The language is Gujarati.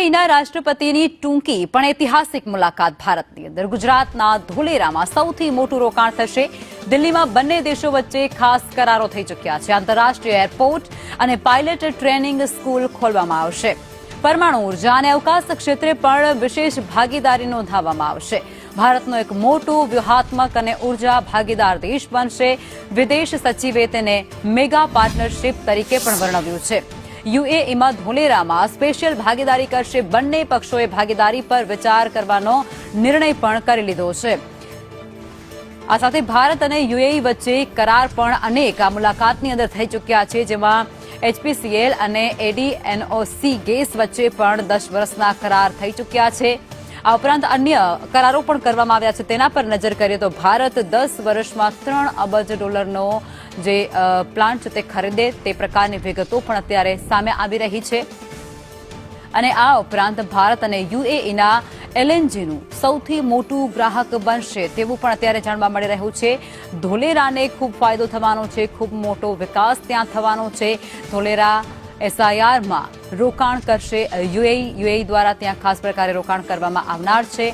યુએઈના રાષ્ટ્રપતિની ટૂંકી પણ ઐતિહાસિક મુલાકાત ભારતની અંદર ગુજરાતના ધોલેરામાં સૌથી મોટું રોકાણ થશે। દિલ્હીમાં બંને દેશો વચ્ચે ખાસ કરારો થઈ ચૂક્યા છે। આંતરરાષ્ટ્રીય એરપોર્ટ અને પાયલટ ટ્રેનિંગ સ્કૂલ ખોલવામાં આવશે। પરમાણુ ઉર્જા અને અવકાશ ક્ષેત્રે પણ વિશેષ ભાગીદારી નોંધાવવામાં આવશે। ભારતનો એક મોટો વ્યૂહાત્મક અને ઉર્જા ભાગીદાર દેશ બનશે। વિદેશ સચિવે તેને મેગા પાર્ટનરશિપ તરીકે પણ વર્ણવ્યું છે। યુએઈમાં ધોલેરામાં સ્પેશિયલ ભાગીદારી કરશે। બંને પક્ષોએ ભાગીદારી પર વિચાર કરવાનો નિર્ણય પણ કરી લીધો છે। આ સાથે ભારત અને યુએઈ વચ્ચે કરાર પણ અનેક આ મુલાકાતની અંદર થઈ ચૂક્યા છે, જેમાં એચપીસીએલ અને એડીએનઓસી ગેસ વચ્ચે પણ 10 વર્ષના કરાર થઈ ચૂક્યા છે। આ ઉપરાંત અન્ય કરારો પણ કરવામાં આવ્યા છે। તેના પર નજર કરીએ તો ભારત 10 વર્ષમાં $3 અબજ જે પ્લાન્ટ છે તે ખરીદે તે પ્રકારની વિગતો પણ અત્યારે સામે આવી રહી છે। અને આ ઉપરાંત ભારત અને યુએઈના એલએનજીનું સૌથી મોટું ગ્રાહક બનશે તેવું પણ અત્યારે જાણવા મળી રહ્યું છે। ધોલેરાને ખૂબ ફાયદો થવાનો છે, ખૂબ મોટો વિકાસ ત્યાં થવાનો છે। ધોલેરા એસઆઈઆરમાં રોકાણ કરશે યુએઈ દ્વારા ત્યાં ખાસ પ્રકારે રોકાણ કરવામાં આવનાર છે।